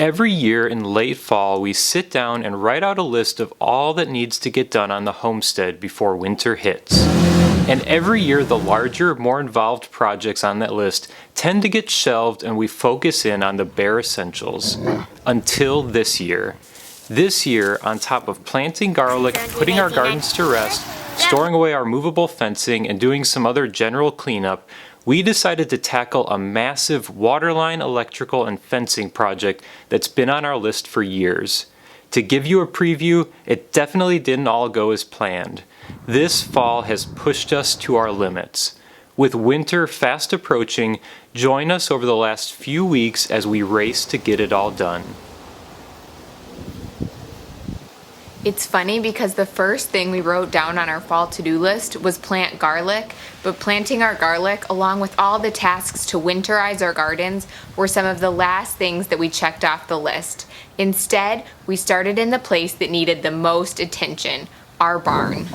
Every year in late fall, we sit down and write out a list of all that needs to get done on the homestead before winter hits. And every year, the larger, more involved projects on that list tend to get shelved and we focus in on the bare essentials. Until this year. This year, on top of planting garlic, putting our gardens to rest, storing away our movable fencing, and doing some other general cleanup, we decided to tackle a massive waterline, electrical, and fencing project that's been on our list for years. To give you a preview, it definitely didn't all go as planned. This fall has pushed us to our limits. With winter fast approaching, join us over the last few weeks as we race to get it all done. It's funny because the first thing we wrote down on our fall to-do list was plant garlic, but planting our garlic along with all the tasks to winterize our gardens were some of the last things that we checked off the list. Instead, we started in the place that needed the most attention, our barn.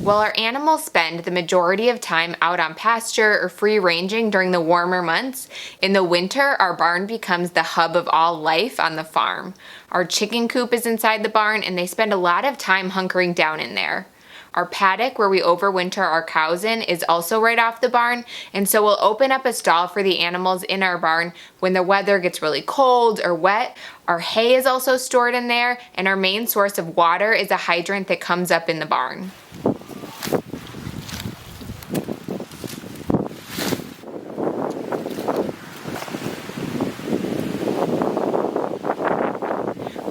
While our animals spend the majority of time out on pasture or free ranging during the warmer months, in the winter our barn becomes the hub of all life on the farm. Our chicken coop is inside the barn and they spend a lot of time hunkering down in there. Our paddock where we overwinter our cows in is also right off the barn, and so we'll open up a stall for the animals in our barn when the weather gets really cold or wet. Our hay is also stored in there, and our main source of water is a hydrant that comes up in the barn.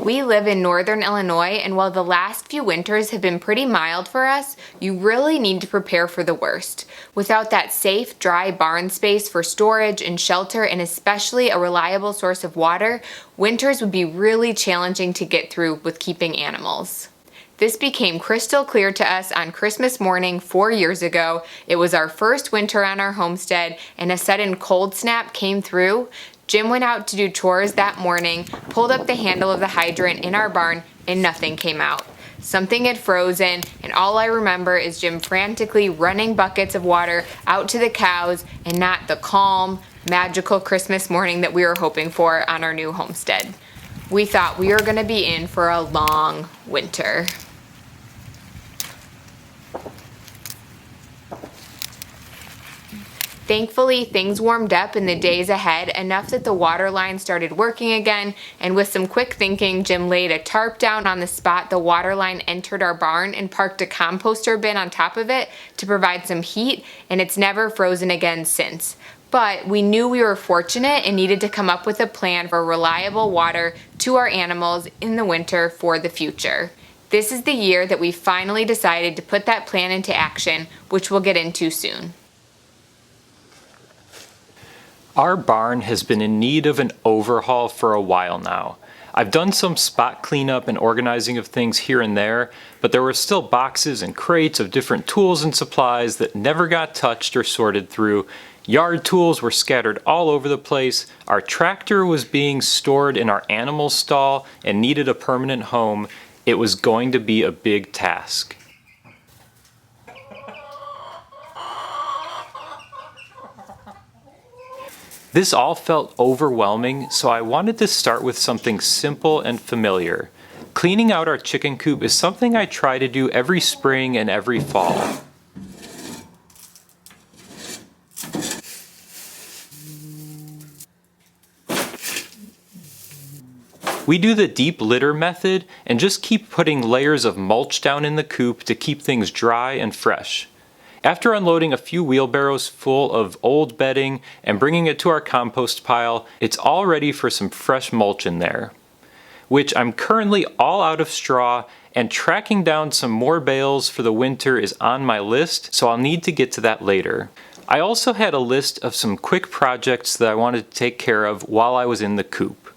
We live in northern Illinois, and while the last few winters have been pretty mild for us, you really need to prepare for the worst. Without that safe, dry barn space for storage and shelter, and especially a reliable source of water, winters would be really challenging to get through with keeping animals. This became crystal clear to us on Christmas morning 4 years ago. It was our first winter on our homestead, and a sudden cold snap came through. Jim went out to do chores that morning, pulled up the handle of the hydrant in our barn, and nothing came out. Something had frozen, and all I remember is Jim frantically running buckets of water out to the cows, and not the calm, magical Christmas morning that we were hoping for on our new homestead. We thought we were going to be in for a long winter. Thankfully, things warmed up in the days ahead enough that the water line started working again, and with some quick thinking, Jim laid a tarp down on the spot the water line entered our barn and parked a composter bin on top of it to provide some heat, and it's never frozen again since. But we knew we were fortunate and needed to come up with a plan for reliable water to our animals in the winter for the future. This is the year that we finally decided to put that plan into action, which we'll get into soon. Our barn has been in need of an overhaul for a while now. I've done some spot cleanup and organizing of things here and there, but there were still boxes and crates of different tools and supplies that never got touched or sorted through. Yard tools were scattered all over the place. Our tractor was being stored in our animal stall and needed a permanent home. It was going to be a big task. This all felt overwhelming, so I wanted to start with something simple and familiar. Cleaning out our chicken coop is something I try to do every spring and every fall. We do the deep litter method and just keep putting layers of mulch down in the coop to keep things dry and fresh. After unloading a few wheelbarrows full of old bedding and bringing it to our compost pile, it's all ready for some fresh mulch in there, which I'm currently all out of straw, and tracking down some more bales for the winter is on my list, so I'll need to get to that later. I also had a list of some quick projects that I wanted to take care of while I was in the coop.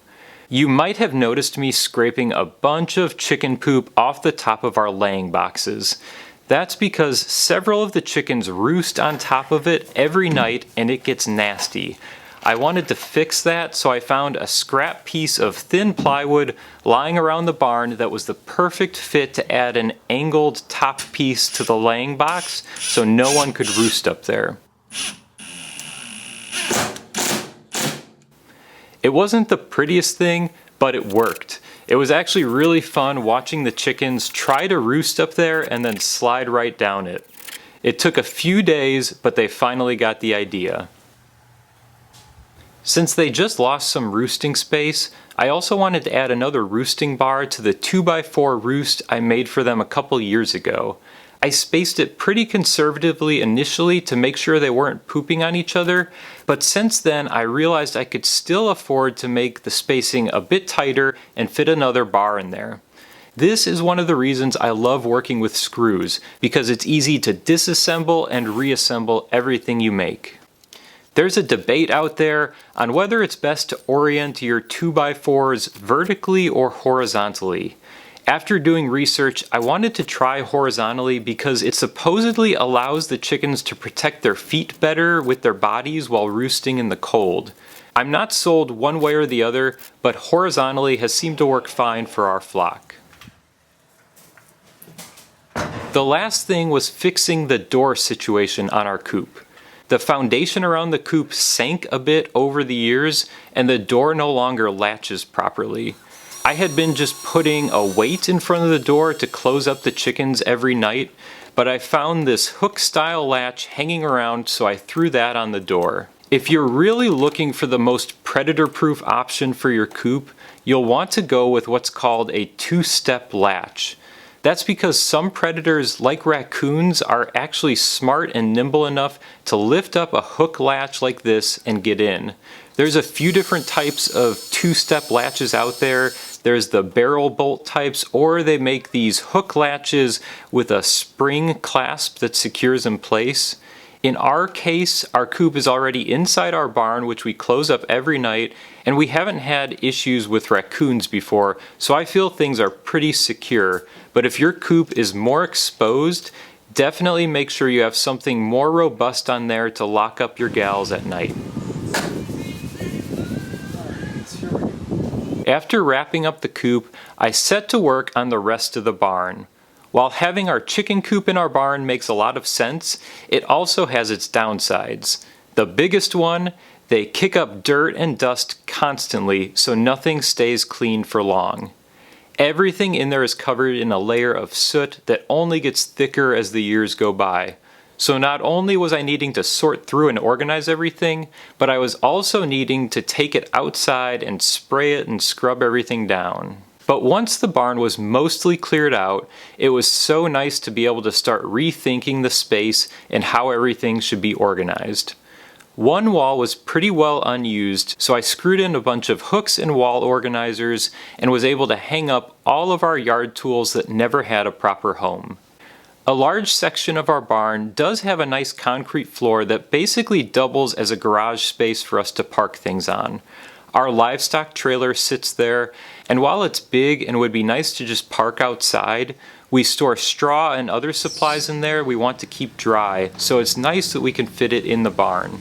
You might have noticed me scraping a bunch of chicken poop off the top of our laying boxes. That's because several of the chickens roost on top of it every night and it gets nasty. I wanted to fix that, so I found a scrap piece of thin plywood lying around the barn that was the perfect fit to add an angled top piece to the laying box so no one could roost up there. It wasn't the prettiest thing, but it worked. It was actually really fun watching the chickens try to roost up there and then slide right down it. It took a few days, but they finally got the idea. Since they just lost some roosting space, I also wanted to add another roosting bar to the 2x4 roost I made for them a couple years ago. I spaced it pretty conservatively initially to make sure they weren't pooping on each other, but since then I realized I could still afford to make the spacing a bit tighter and fit another bar in there. This is one of the reasons I love working with screws, because it's easy to disassemble and reassemble everything you make. There's a debate out there on whether it's best to orient your 2x4s vertically or horizontally. After doing research, I wanted to try horizontally because it supposedly allows the chickens to protect their feet better with their bodies while roosting in the cold. I'm not sold one way or the other, but horizontally has seemed to work fine for our flock. The last thing was fixing the door situation on our coop. The foundation around the coop sank a bit over the years, and the door no longer latches properly. I had been just putting a weight in front of the door to close up the chickens every night, but I found this hook-style latch hanging around, so I threw that on the door. If you're really looking for the most predator-proof option for your coop, you'll want to go with what's called a two-step latch. That's because some predators, like raccoons, are actually smart and nimble enough to lift up a hook latch like this and get in. There's a few different types of two-step latches out there. There's the barrel bolt types, or they make these hook latches with a spring clasp that secures in place. In our case, our coop is already inside our barn, which we close up every night, and we haven't had issues with raccoons before, so I feel things are pretty secure. But if your coop is more exposed, definitely make sure you have something more robust on there to lock up your gals at night. After wrapping up the coop, I set to work on the rest of the barn. While having our chicken coop in our barn makes a lot of sense, it also has its downsides. The biggest one, they kick up dirt and dust constantly, so nothing stays clean for long. Everything in there is covered in a layer of soot that only gets thicker as the years go by. So not only was I needing to sort through and organize everything, but I was also needing to take it outside and spray it and scrub everything down. But once the barn was mostly cleared out, it was so nice to be able to start rethinking the space and how everything should be organized. One wall was pretty well unused, so I screwed in a bunch of hooks and wall organizers and was able to hang up all of our yard tools that never had a proper home. A large section of our barn does have a nice concrete floor that basically doubles as a garage space for us to park things on. Our livestock trailer sits there, and while it's big and would be nice to just park outside, we store straw and other supplies in there we want to keep dry, so it's nice that we can fit it in the barn.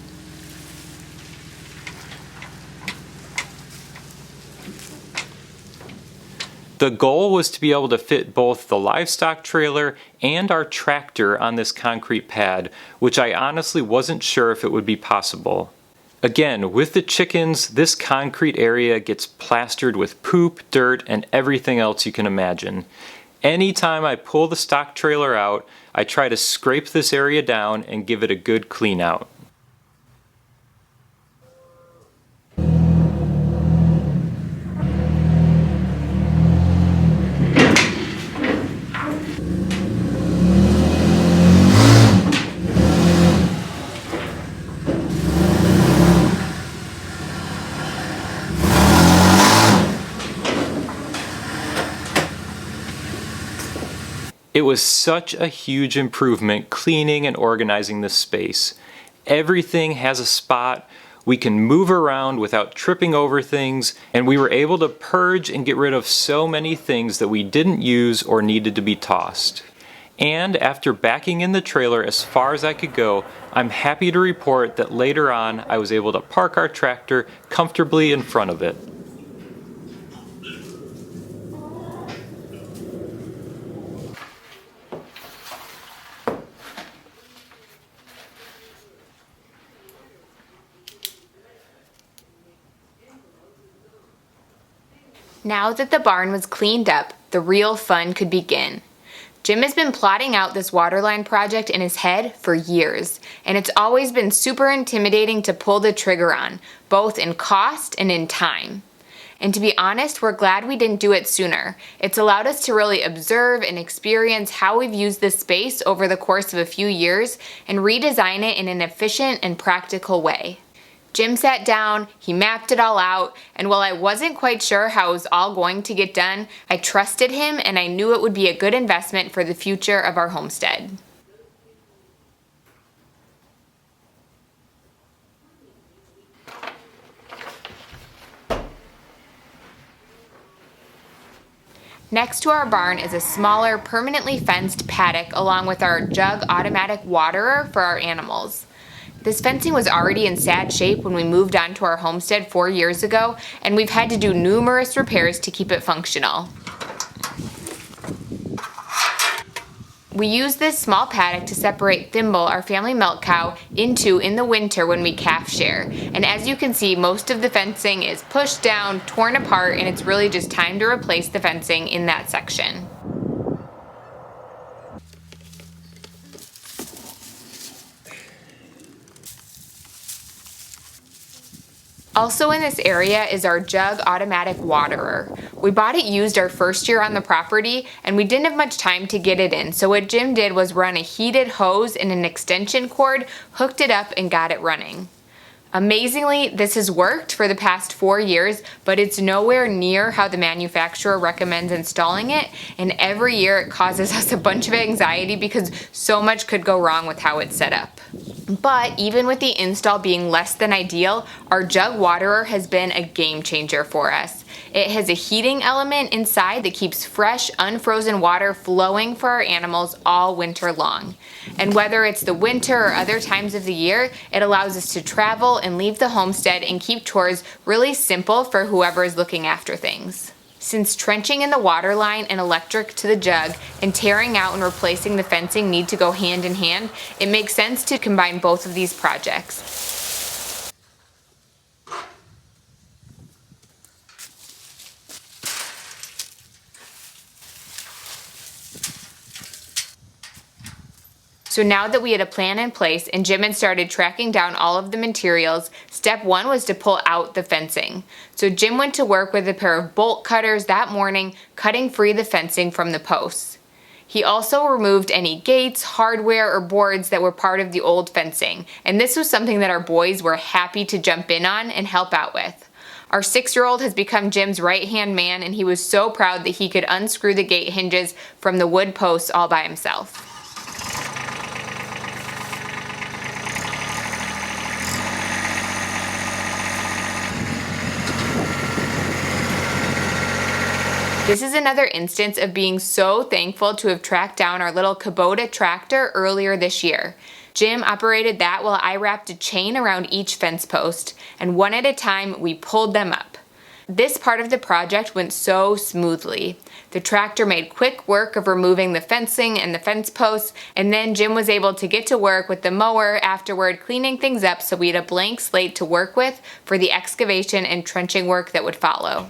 The goal was to be able to fit both the livestock trailer and our tractor on this concrete pad, which I honestly wasn't sure if it would be possible. Again, with the chickens, this concrete area gets plastered with poop, dirt, and everything else you can imagine. Anytime I pull the stock trailer out, I try to scrape this area down and give it a good clean out. It was such a huge improvement cleaning and organizing this space. Everything has a spot, we can move around without tripping over things, and we were able to purge and get rid of so many things that we didn't use or needed to be tossed. And after backing in the trailer as far as I could go, I'm happy to report that later on I was able to park our tractor comfortably in front of it. Now that the barn was cleaned up, the real fun could begin. Jim has been plotting out this waterline project in his head for years, and it's always been super intimidating to pull the trigger on, both in cost and in time. And to be honest, we're glad we didn't do it sooner. It's allowed us to really observe and experience how we've used this space over the course of a few years and redesign it in an efficient and practical way. Jim sat down, he mapped it all out, and while I wasn't quite sure how it was all going to get done, I trusted him and I knew it would be a good investment for the future of our homestead. Next to our barn is a smaller, permanently fenced paddock along with our jug automatic waterer for our animals. This fencing was already in sad shape when we moved on to our homestead 4 years ago, and we've had to do numerous repairs to keep it functional. We use this small paddock to separate Thimble, our family milk cow, into in the winter when we calf share. And as you can see, most of the fencing is pushed down, torn apart, and it's really just time to replace the fencing in that section. Also in this area is our jug automatic waterer. We bought it used our first year on the property and we didn't have much time to get it in, so what Jim did was run a heated hose and an extension cord, hooked it up and got it running. Amazingly, this has worked for the past 4 years, but it's nowhere near how the manufacturer recommends installing it, and every year it causes us a bunch of anxiety because so much could go wrong with how it's set up. But even with the install being less than ideal, our jug waterer has been a game changer for us. It has a heating element inside that keeps fresh, unfrozen water flowing for our animals all winter long. And whether it's the winter or other times of the year, it allows us to travel and leave the homestead and keep chores really simple for whoever is looking after things. Since trenching in the water line and electric to the jug and tearing out and replacing the fencing need to go hand in hand, it makes sense to combine both of these projects. So now that we had a plan in place and Jim had started tracking down all of the materials, step one was to pull out the fencing. So Jim went to work with a pair of bolt cutters that morning, cutting free the fencing from the posts. He also removed any gates, hardware, or boards that were part of the old fencing, and this was something that our boys were happy to jump in on and help out with. Our 6-year-old has become Jim's right-hand man, and he was so proud that he could unscrew the gate hinges from the wood posts all by himself. This is another instance of being so thankful to have tracked down our little Kubota tractor earlier this year. Jim operated that while I wrapped a chain around each fence post, and one at a time we pulled them up. This part of the project went so smoothly. The tractor made quick work of removing the fencing and the fence posts, and then Jim was able to get to work with the mower afterward, cleaning things up so we had a blank slate to work with for the excavation and trenching work that would follow.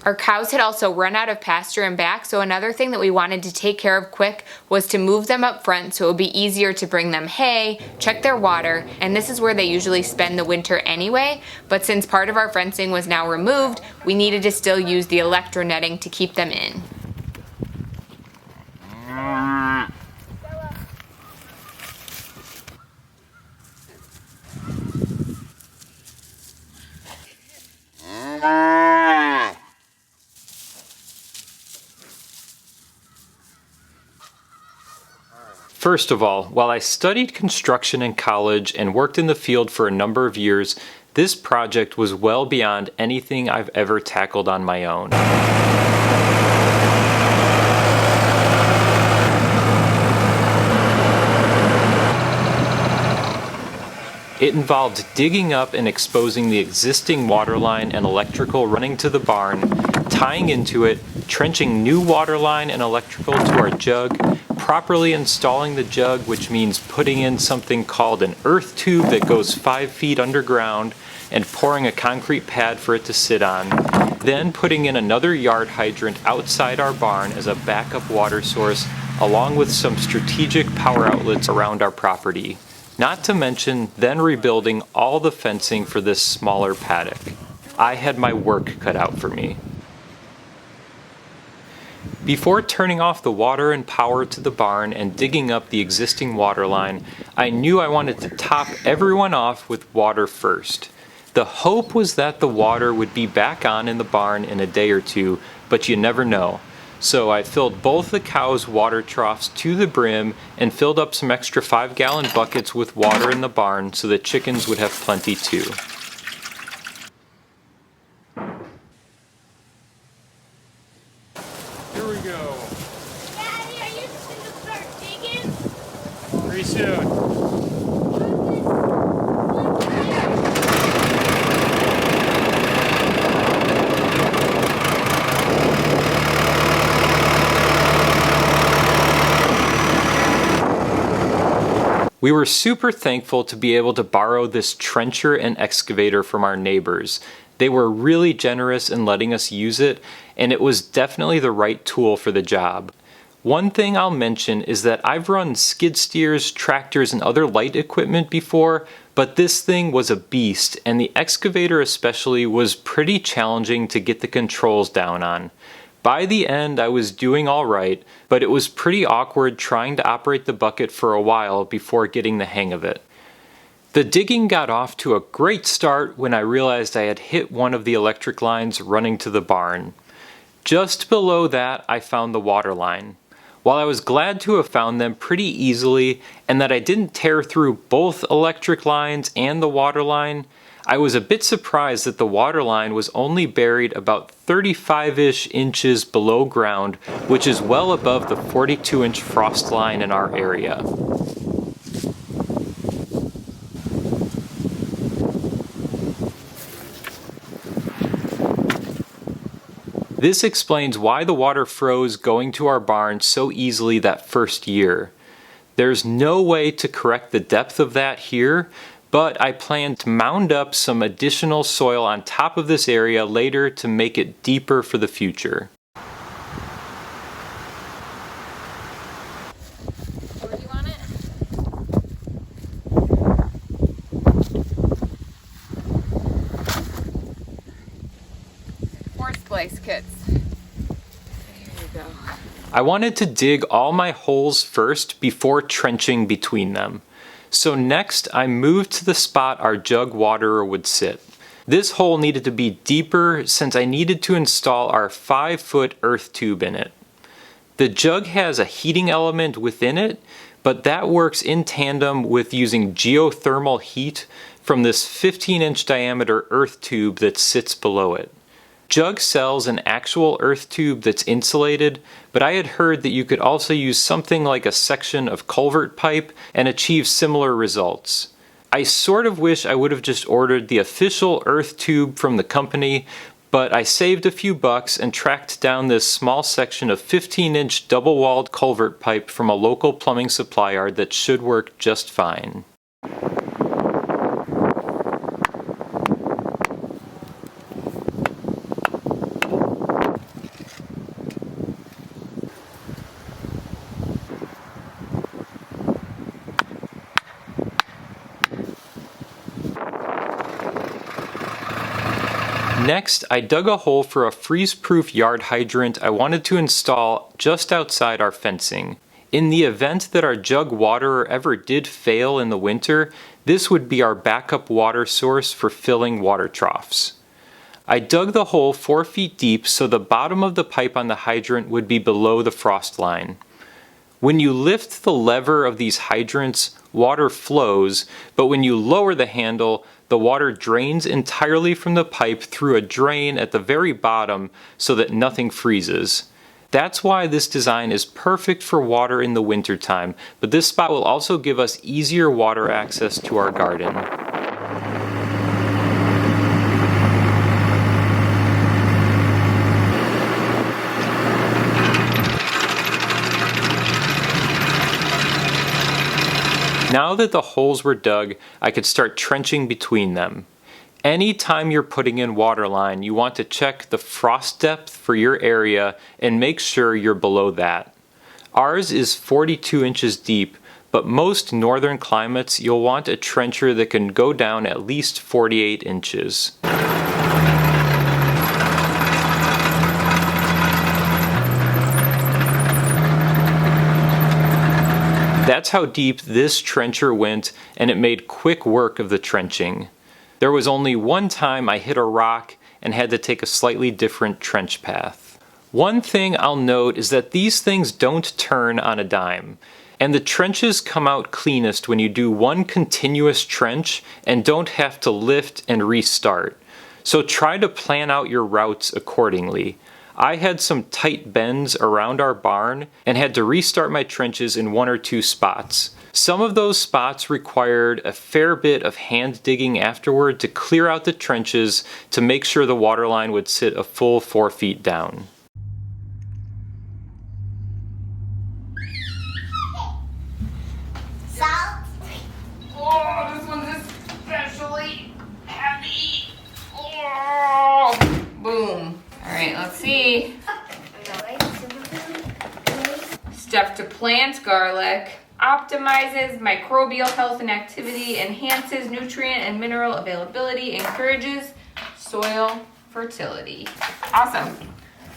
Our cows had also run out of pasture and back, so another thing that we wanted to take care of quick was to move them up front so it would be easier to bring them hay, check their water, and this is where they usually spend the winter anyway, but since part of our fencing was now removed, we needed to still use the electro netting to keep them in. First of all, while I studied construction in college and worked in the field for a number of years, this project was well beyond anything I've ever tackled on my own. It involved digging up and exposing the existing water line and electrical running to the barn, tying into it, trenching new water line and electrical to our jug, properly installing the jug, which means putting in something called an earth tube that goes 5 feet underground, and pouring a concrete pad for it to sit on, then putting in another yard hydrant outside our barn as a backup water source, along with some strategic power outlets around our property. Not to mention then rebuilding all the fencing for this smaller paddock. I had my work cut out for me. Before turning off the water and power to the barn and digging up the existing water line, I knew I wanted to top everyone off with water first. The hope was that the water would be back on in the barn in a day or two, but you never know. So I filled both the cows' water troughs to the brim and filled up some extra 5-gallon buckets with water in the barn so the chickens would have plenty too. Here we go. Daddy, are you just gonna start digging? Pretty soon. We were super thankful to be able to borrow this trencher and excavator from our neighbors. They were really generous in letting us use it, and it was definitely the right tool for the job. One thing I'll mention is that I've run skid steers, tractors, and other light equipment before, but this thing was a beast, and the excavator especially was pretty challenging to get the controls down on. By the end, I was doing all right, but it was pretty awkward trying to operate the bucket for a while before getting the hang of it. The digging got off to a great start when I realized I had hit one of the electric lines running to the barn. Just below that, I found the water line. While I was glad to have found them pretty easily and that I didn't tear through both electric lines and the water line, I was a bit surprised that the water line was only buried about 35-ish inches below ground, which is well above the 42-inch frost line in our area. This explains why the water froze going to our barn so easily that first year. There's no way to correct the depth of that here, but I plan to mound up some additional soil on top of this area later to make it deeper for the future. Where do you want it? Horse splice kits. Here you go. I wanted to dig all my holes first before trenching between them. So next, I moved to the spot our jug waterer would sit. This hole needed to be deeper since I needed to install our 5-foot earth tube in it. The jug has a heating element within it, but that works in tandem with using geothermal heat from this 15-inch diameter earth tube that sits below it. Jug sells an actual earth tube that's insulated, but I had heard that you could also use something like a section of culvert pipe and achieve similar results. I sort of wish I would have just ordered the official earth tube from the company, but I saved a few bucks and tracked down this small section of 15-inch double-walled culvert pipe from a local plumbing supply yard that should work just fine. Next, I dug a hole for a freeze-proof yard hydrant I wanted to install just outside our fencing. In the event that our jug waterer ever did fail in the winter, this would be our backup water source for filling water troughs. I dug the hole 4 feet deep so the bottom of the pipe on the hydrant would be below the frost line. When you lift the lever of these hydrants, water flows, but when you lower the handle, the water drains entirely from the pipe through a drain at the very bottom so that nothing freezes. That's why this design is perfect for water in the wintertime, but this spot will also give us easier water access to our garden. Now that the holes were dug, I could start trenching between them. Anytime you're putting in waterline, you want to check the frost depth for your area and make sure you're below that. Ours is 42 inches deep, but most northern climates you'll want a trencher that can go down at least 48 inches. That's how deep this trencher went, and it made quick work of the trenching. There was only one time I hit a rock and had to take a slightly different trench path. One thing I'll note is that these things don't turn on a dime, and the trenches come out cleanest when you do one continuous trench and don't have to lift and restart. So try to plan out your routes accordingly. I had some tight bends around our barn and had to restart my trenches in 1 or 2 spots. Some of those spots required a fair bit of hand digging afterward to clear out the trenches to make sure the waterline would sit a full 4 feet down. Salt. Oh, this one's especially heavy. Oh, boom. All right, let's see. Step to plant garlic. Optimizes microbial health and activity, enhances nutrient and mineral availability, encourages soil fertility. Awesome.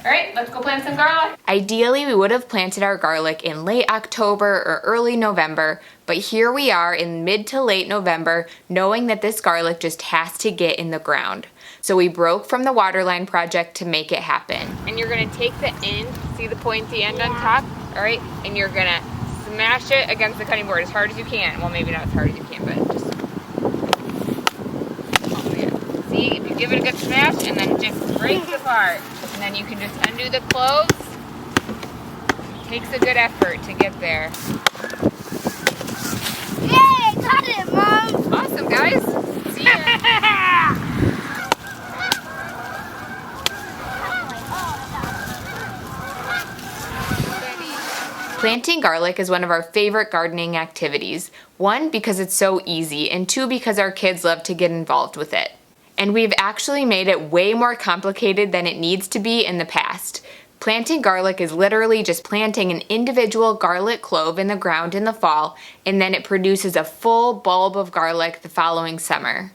All right, let's go plant some garlic. Ideally, we would have planted our garlic in late October or early November, but here we are in mid to late November, knowing that this garlic just has to get in the ground. So we broke from the waterline project to make it happen. And you're gonna take the end, see the pointy end on top, all right? And you're gonna smash it against the cutting board as hard as you can. Well, maybe not as hard as you can, but just, oh man. See, if you give it a good smash and then it just breaks apart. And then you can just undo the cloves. It takes a good effort to get there. Yay, got it, Mom! Awesome, guys. See ya. Planting garlic is one of our favorite gardening activities. 1, because it's so easy, and 2, because our kids love to get involved with it. And we've actually made it way more complicated than it needs to be in the past. Planting garlic is literally just planting an individual garlic clove in the ground in the fall, and then it produces a full bulb of garlic the following summer.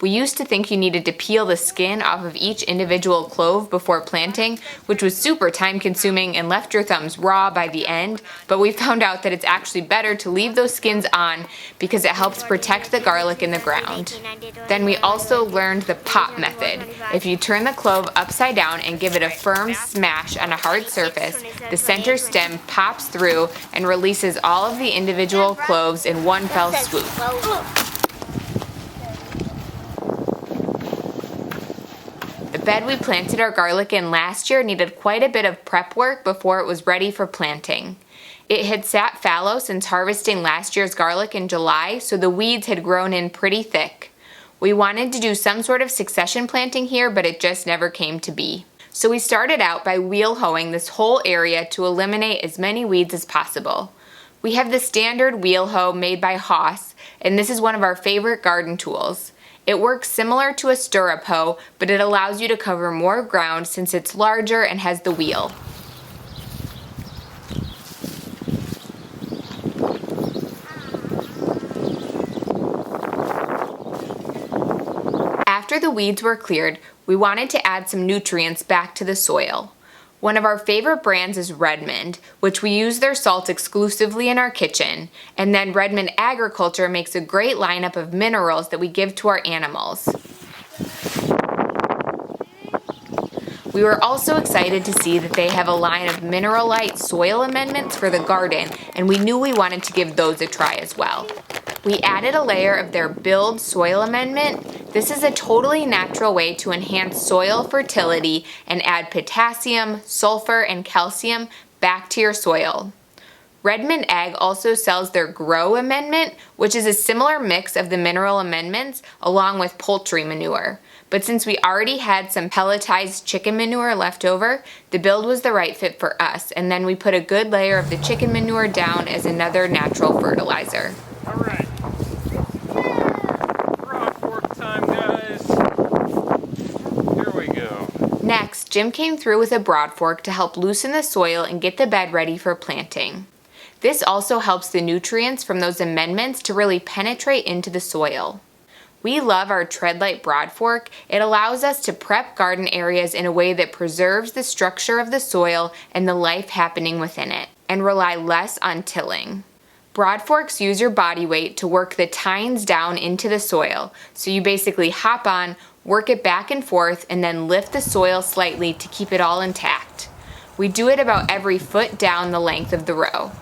We used to think you needed to peel the skin off of each individual clove before planting, which was super time consuming and left your thumbs raw by the end, but we found out that it's actually better to leave those skins on because it helps protect the garlic in the ground. Then we also learned the pop method. If you turn the clove upside down and give it a firm smash on a hard surface, the center stem pops through and releases all of the individual cloves in one fell swoop. The bed we planted our garlic in last year needed quite a bit of prep work before it was ready for planting. It had sat fallow since harvesting last year's garlic in July, so the weeds had grown in pretty thick. We wanted to do some sort of succession planting here, but it just never came to be. So we started out by wheel hoeing this whole area to eliminate as many weeds as possible. We have the standard wheel hoe made by Haas, and this is one of our favorite garden tools. It works similar to a stirrup hoe, but it allows you to cover more ground since it's larger and has the wheel. After the weeds were cleared, we wanted to add some nutrients back to the soil. One of our favorite brands is Redmond, which we use their salt exclusively in our kitchen, and then Redmond Agriculture makes a great lineup of minerals that we give to our animals. We were also excited to see that they have a line of Mineralite soil amendments for the garden, and we knew we wanted to give those a try as well. We added a layer of their Build Soil Amendment. This is a totally natural way to enhance soil fertility and add potassium, sulfur, and calcium back to your soil. Redmond Ag also sells their Grow Amendment, which is a similar mix of the mineral amendments along with poultry manure. But since we already had some pelletized chicken manure left over, the Build was the right fit for us, and then we put a good layer of the chicken manure down as another natural fertilizer. All right. Jim came through with a broad fork to help loosen the soil and get the bed ready for planting. This also helps the nutrients from those amendments to really penetrate into the soil. We love our Treadlite broad fork. It allows us to prep garden areas in a way that preserves the structure of the soil and the life happening within it, and rely less on tilling. Broad forks use your body weight to work the tines down into the soil, so you basically hop on, work it back and forth, and then lift the soil slightly to keep it all intact. We do it about every foot down the length of the row.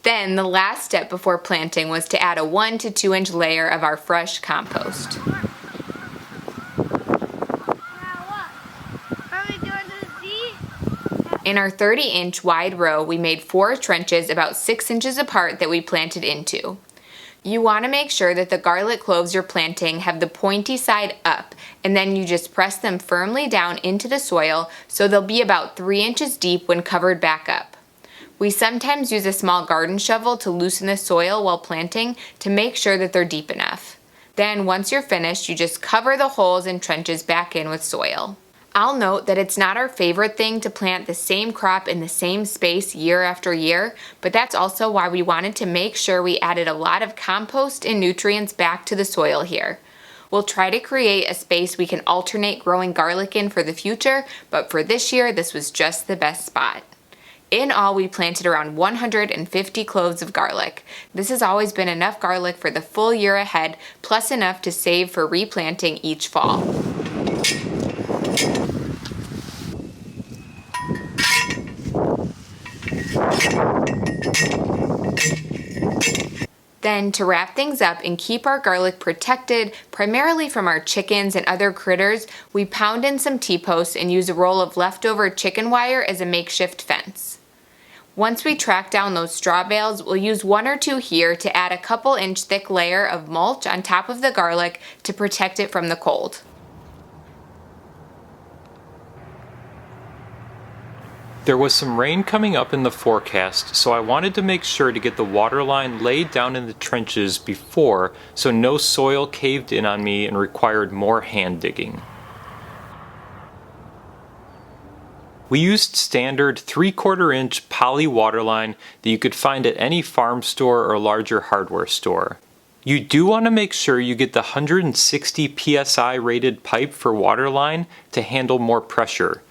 Then the last step before planting was to add a 1 to 2 inch layer of our fresh compost. In our 30-inch wide row, we made 4 trenches about 6 inches apart that we planted into. You want to make sure that the garlic cloves you're planting have the pointy side up, and then you just press them firmly down into the soil so they'll be about 3 inches deep when covered back up. We sometimes use a small garden shovel to loosen the soil while planting to make sure that they're deep enough. Then once you're finished, you just cover the holes and trenches back in with soil. I'll note that it's not our favorite thing to plant the same crop in the same space year after year, but that's also why we wanted to make sure we added a lot of compost and nutrients back to the soil here. We'll try to create a space we can alternate growing garlic in for the future, but for this year, this was just the best spot. In all, we planted around 150 cloves of garlic. This has always been enough garlic for the full year ahead, plus enough to save for replanting each fall. Then, to wrap things up and keep our garlic protected, primarily from our chickens and other critters, we pound in some T-posts and use a roll of leftover chicken wire as a makeshift fence. Once we track down those straw bales, we'll use 1 or 2 here to add a couple inch thick layer of mulch on top of the garlic to protect it from the cold. There was some rain coming up in the forecast, so I wanted to make sure to get the water line laid down in the trenches before, so no soil caved in on me and required more hand digging. We used standard 3/4 inch poly waterline that you could find at any farm store or larger hardware store. You do want to make sure you get the 160 psi rated pipe for waterline to handle more pressure.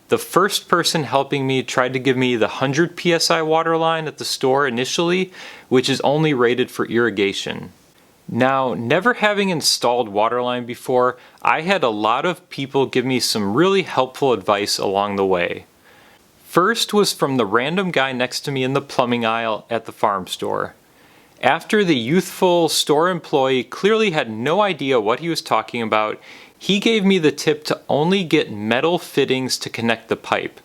The first person helping me tried to give me the 100 psi waterline at the store initially, which is only rated for irrigation. Now, never having installed waterline before, I had a lot of people give me some really helpful advice along the way. First was from the random guy next to me in the plumbing aisle at the farm store. After the youthful store employee clearly had no idea what he was talking about, he gave me the tip to only get metal fittings to connect the pipe.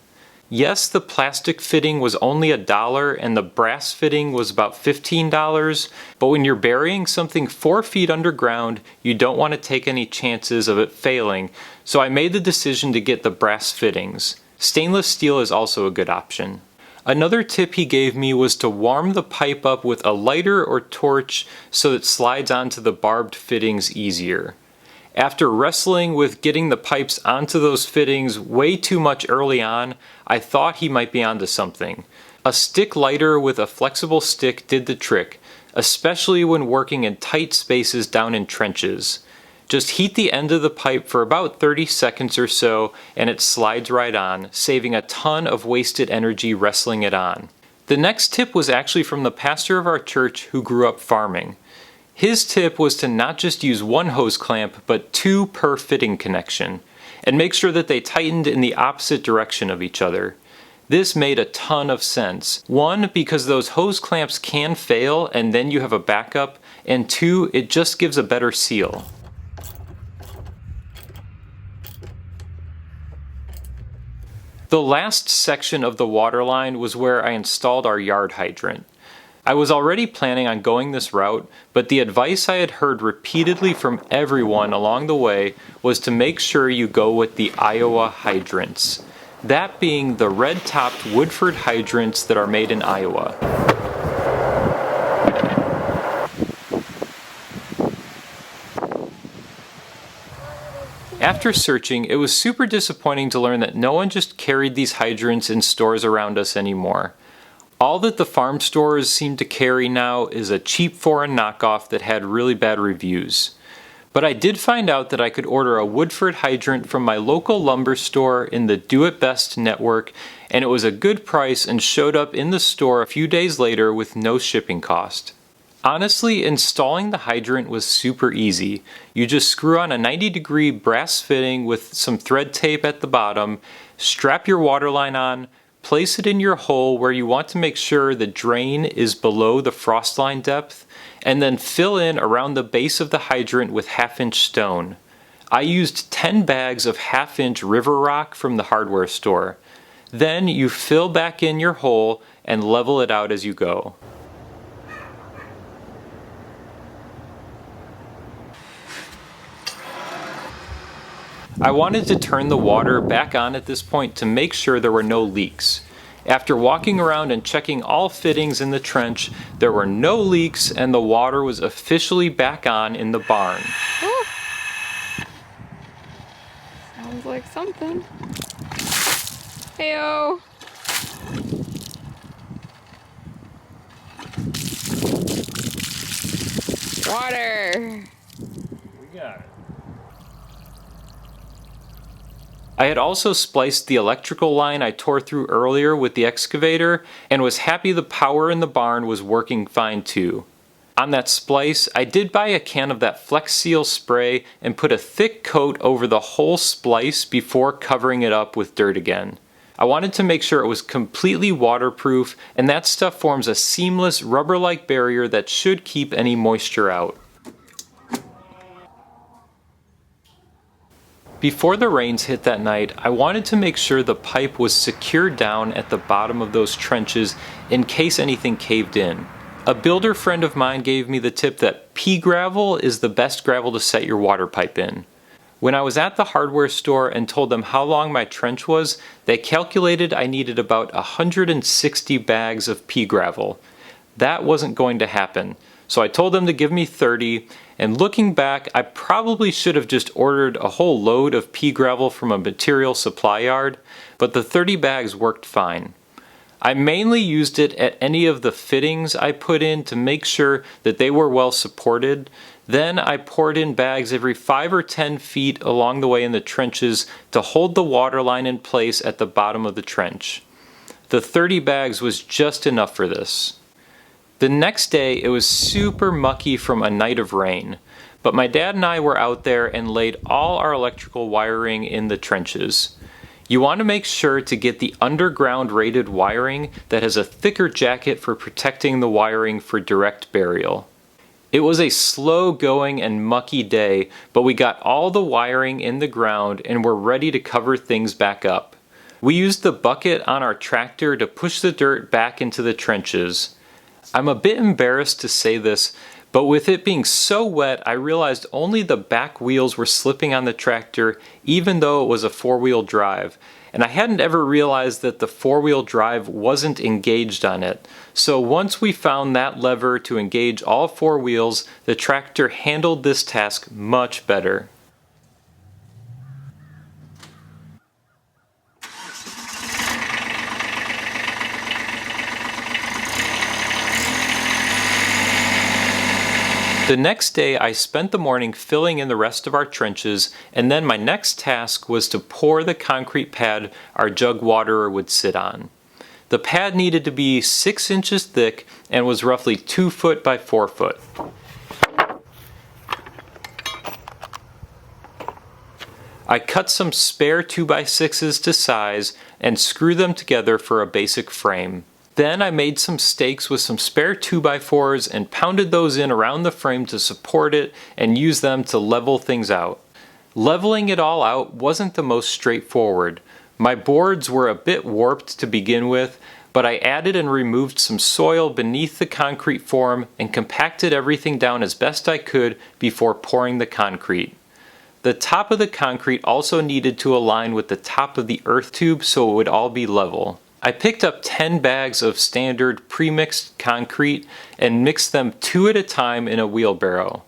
Yes, the plastic fitting was only $1 and the brass fitting was about $15, but when you're burying something 4 feet underground, you don't want to take any chances of it failing, so I made the decision to get the brass fittings. Stainless steel is also a good option. Another tip he gave me was to warm the pipe up with a lighter or torch so it slides onto the barbed fittings easier. After wrestling with getting the pipes onto those fittings way too much early on, I thought he might be onto something. A stick lighter with a flexible stick did the trick, especially when working in tight spaces down in trenches. Just heat the end of the pipe for about 30 seconds or so and it slides right on, saving a ton of wasted energy wrestling it on. The next tip was actually from the pastor of our church who grew up farming. His tip was to not just use 1 hose clamp, but 2 per fitting connection, and make sure that they tightened in the opposite direction of each other. This made a ton of sense. 1, because those hose clamps can fail and then you have a backup, and 2, it just gives a better seal. The last section of the water line was where I installed our yard hydrant. I was already planning on going this route, but the advice I had heard repeatedly from everyone along the way was to make sure you go with the Iowa hydrants. That being the red-topped Woodford hydrants that are made in Iowa. After searching, it was super disappointing to learn that no one just carried these hydrants in stores around us anymore. All that the farm stores seem to carry now is a cheap foreign knockoff that had really bad reviews. But I did find out that I could order a Woodford hydrant from my local lumber store in the Do It Best network, and it was a good price and showed up in the store a few days later with no shipping cost. Honestly, installing the hydrant was super easy. You just screw on a 90-degree brass fitting with some thread tape at the bottom, strap your water line on, place it in your hole where you want to make sure the drain is below the frost line depth, and then fill in around the base of the hydrant with half-inch stone. I used 10 bags of half-inch river rock from the hardware store. Then you fill back in your hole and level it out as you go. I wanted to turn the water back on at this point to make sure there were no leaks. After walking around and checking all fittings in the trench, there were no leaks and the water was officially back on in the barn. Ooh. Sounds like something. Heyo! Water! We got it. I had also spliced the electrical line I tore through earlier with the excavator and was happy the power in the barn was working fine too. On that splice, I did buy a can of that Flex Seal spray and put a thick coat over the whole splice before covering it up with dirt again. I wanted to make sure it was completely waterproof, and that stuff forms a seamless rubber-like barrier that should keep any moisture out. Before the rains hit that night, I wanted to make sure the pipe was secured down at the bottom of those trenches in case anything caved in. A builder friend of mine gave me the tip that pea gravel is the best gravel to set your water pipe in. When I was at the hardware store and told them how long my trench was, they calculated I needed about 160 bags of pea gravel. That wasn't going to happen, so I told them to give me 30, and looking back, I probably should have just ordered a whole load of pea gravel from a material supply yard, but the 30 bags worked fine. I mainly used it at any of the fittings I put in to make sure that they were well supported. Then I poured in bags every 5 or 10 feet along the way in the trenches to hold the water line in place at the bottom of the trench. The 30 bags was just enough for this. The next day it was super mucky from a night of rain, but my dad and I were out there and laid all our electrical wiring in the trenches. You want to make sure to get the underground rated wiring that has a thicker jacket for protecting the wiring for direct burial. It was a slow going and mucky day, but we got all the wiring in the ground and were ready to cover things back up. We used the bucket on our tractor to push the dirt back into the trenches. I'm a bit embarrassed to say this, but with it being so wet, I realized only the back wheels were slipping on the tractor, even though it was a four-wheel drive. And I hadn't ever realized that the four-wheel drive wasn't engaged on it. So once we found that lever to engage all four wheels, the tractor handled this task much better. The next day I spent the morning filling in the rest of our trenches, and then my next task was to pour the concrete pad our jug waterer would sit on. The pad needed to be 6 inches thick and was roughly 2 foot by 4 foot. I cut some spare 2x6s to size and screwed them together for a basic frame. Then I made some stakes with some spare 2x4s and pounded those in around the frame to support it and use them to level things out. Leveling it all out wasn't the most straightforward. My boards were a bit warped to begin with, but I added and removed some soil beneath the concrete form and compacted everything down as best I could before pouring the concrete. The top of the concrete also needed to align with the top of the earth tube so it would all be level. I picked up 10 bags of standard pre-mixed concrete and mixed them 2 at a time in a wheelbarrow.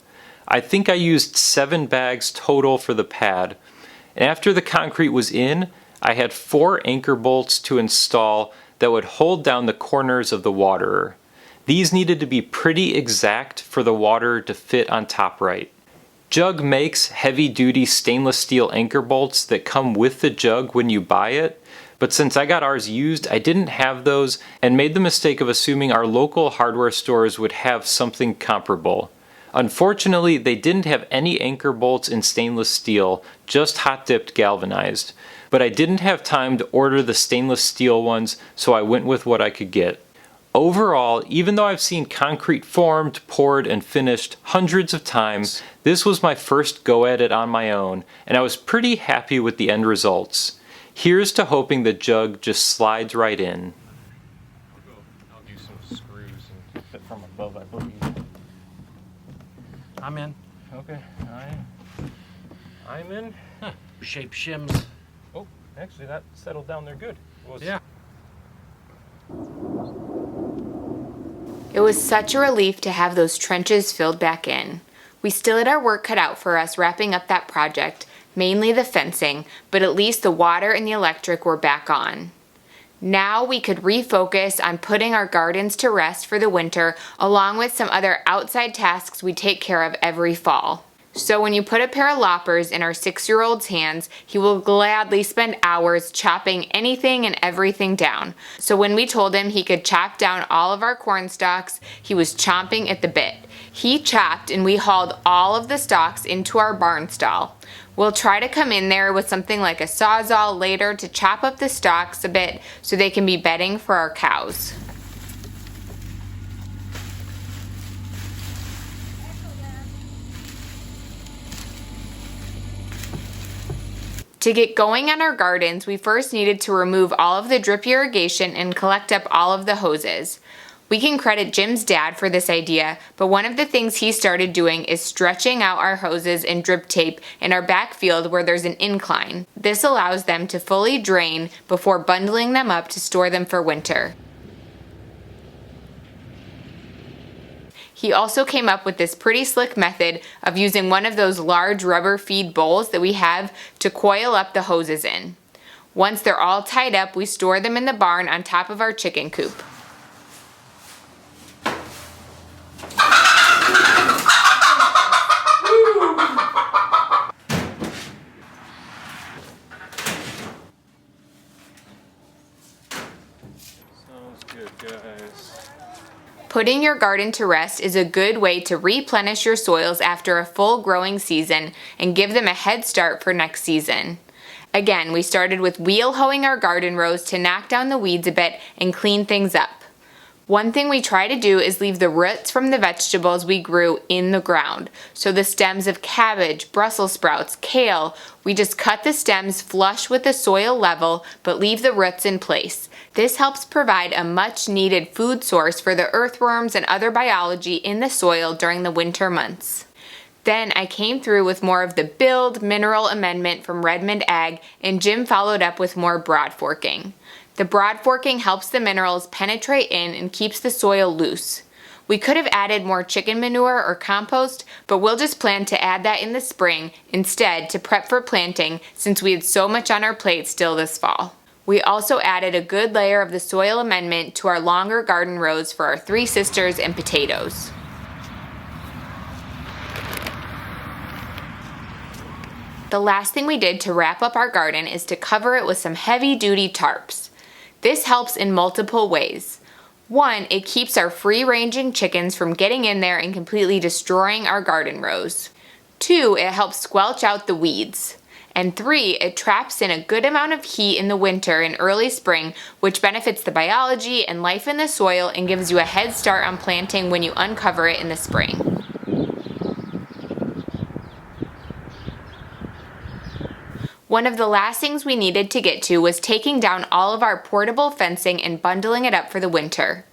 I think I used 7 bags total for the pad. And after the concrete was in, I had 4 anchor bolts to install that would hold down the corners of the waterer. These needed to be pretty exact for the water to fit on top right. Jug makes heavy-duty stainless steel anchor bolts that come with the jug when you buy it, but since I got ours used, I didn't have those and made the mistake of assuming our local hardware stores would have something comparable. Unfortunately, they didn't have any anchor bolts in stainless steel, just hot-dipped galvanized. But I didn't have time to order the stainless steel ones, so I went with what I could get. Overall, even though I've seen concrete formed, poured, and finished hundreds of times, this was my first go at it on my own, and I was pretty happy with the end results. Here's to hoping the jug just slides right in. I'll do some screws and fit from above, I believe. I'm in. Okay, I'm in. Huh. Shape shims. Oh, actually that settled down there good. Yeah. It was such a relief to have those trenches filled back in. We still had our work cut out for us wrapping up that project, mainly the fencing, but at least the water and the electric were back on. Now we could refocus on putting our gardens to rest for the winter, along with some other outside tasks we take care of every fall. So when you put a pair of loppers in our 6-year-old's hands, he will gladly spend hours chopping anything and everything down. So when we told him he could chop down all of our corn stalks, he was chomping at the bit. He chopped and we hauled all of the stalks into our barn stall. We'll try to come in there with something like a sawzall later to chop up the stalks a bit so they can be bedding for our cows. To get going on our gardens, we first needed to remove all of the drip irrigation and collect up all of the hoses. We can credit Jim's dad for this idea, but one of the things he started doing is stretching out our hoses and drip tape in our backfield where there's an incline. This allows them to fully drain before bundling them up to store them for winter. He also came up with this pretty slick method of using one of those large rubber feed bowls that we have to coil up the hoses in. Once they're all tied up, we store them in the barn on top of our chicken coop. Sounds good, guys. Putting your garden to rest is a good way to replenish your soils after a full growing season and give them a head start for next season. Again, we started with wheel hoeing our garden rows to knock down the weeds a bit and clean things up. One thing we try to do is leave the roots from the vegetables we grew in the ground. So the stems of cabbage, Brussels sprouts, kale, we just cut the stems flush with the soil level but leave the roots in place. This helps provide a much needed food source for the earthworms and other biology in the soil during the winter months. Then I came through with more of the Build Mineral Amendment from Redmond Ag, and Jim followed up with more broad forking. The broad forking helps the minerals penetrate in and keeps the soil loose. We could have added more chicken manure or compost, but we'll just plan to add that in the spring instead to prep for planting since we had so much on our plate still this fall. We also added a good layer of the soil amendment to our longer garden rows for our Three Sisters and potatoes. The last thing we did to wrap up our garden is to cover it with some heavy-duty tarps. This helps in multiple ways. One, it keeps our free-ranging chickens from getting in there and completely destroying our garden rows. Two, it helps squelch out the weeds. And three, it traps in a good amount of heat in the winter and early spring, which benefits the biology and life in the soil and gives you a head start on planting when you uncover it in the spring. One of the last things we needed to get to was taking down all of our portable fencing and bundling it up for the winter.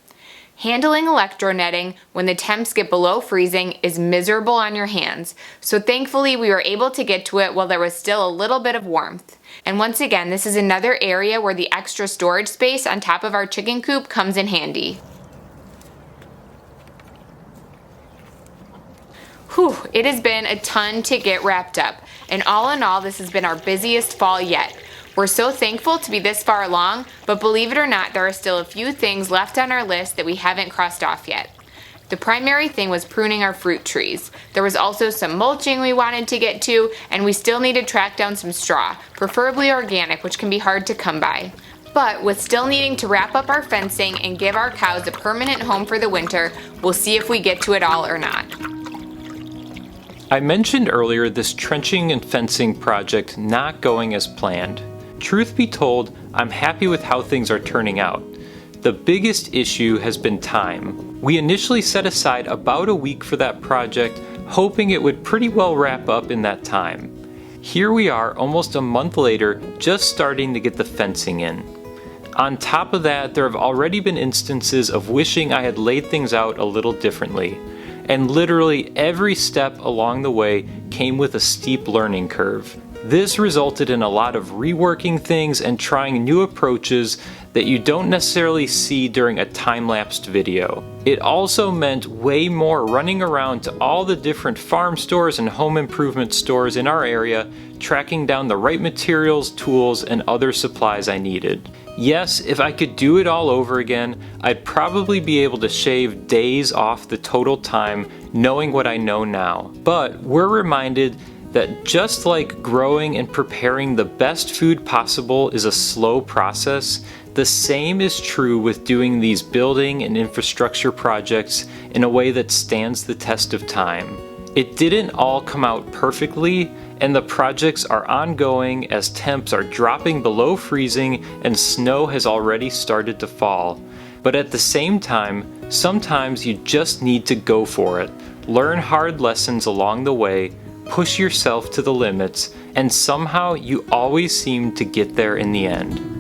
Handling electronetting when the temps get below freezing is miserable on your hands, so thankfully we were able to get to it while there was still a little bit of warmth. And once again, this is another area where the extra storage space on top of our chicken coop comes in handy. Whew, it has been a ton to get wrapped up, and all in all, this has been our busiest fall yet. We're so thankful to be this far along, but believe it or not, there are still a few things left on our list that we haven't crossed off yet. The primary thing was pruning our fruit trees. There was also some mulching we wanted to get to, and we still need to track down some straw, preferably organic, which can be hard to come by. But with still needing to wrap up our fencing and give our cows a permanent home for the winter, we'll see if we get to it all or not. I mentioned earlier this trenching and fencing project not going as planned. Truth be told, I'm happy with how things are turning out. The biggest issue has been time. We initially set aside about a week for that project, hoping it would pretty well wrap up in that time. Here we are almost a month later, just starting to get the fencing in. On top of that, there have already been instances of wishing I had laid things out a little differently. And literally every step along the way came with a steep learning curve. This resulted in a lot of reworking things and trying new approaches that you don't necessarily see during a time-lapsed video. It also meant way more running around to all the different farm stores and home improvement stores in our area, tracking down the right materials, tools, and other supplies I needed. Yes, if I could do it all over again, I'd probably be able to shave days off the total time knowing what I know now. But we're reminded that just like growing and preparing the best food possible is a slow process, the same is true with doing these building and infrastructure projects in a way that stands the test of time. It didn't all come out perfectly, and the projects are ongoing as temps are dropping below freezing and snow has already started to fall. But at the same time, sometimes you just need to go for it. Learn hard lessons along the way, push yourself to the limits, and somehow you always seem to get there in the end.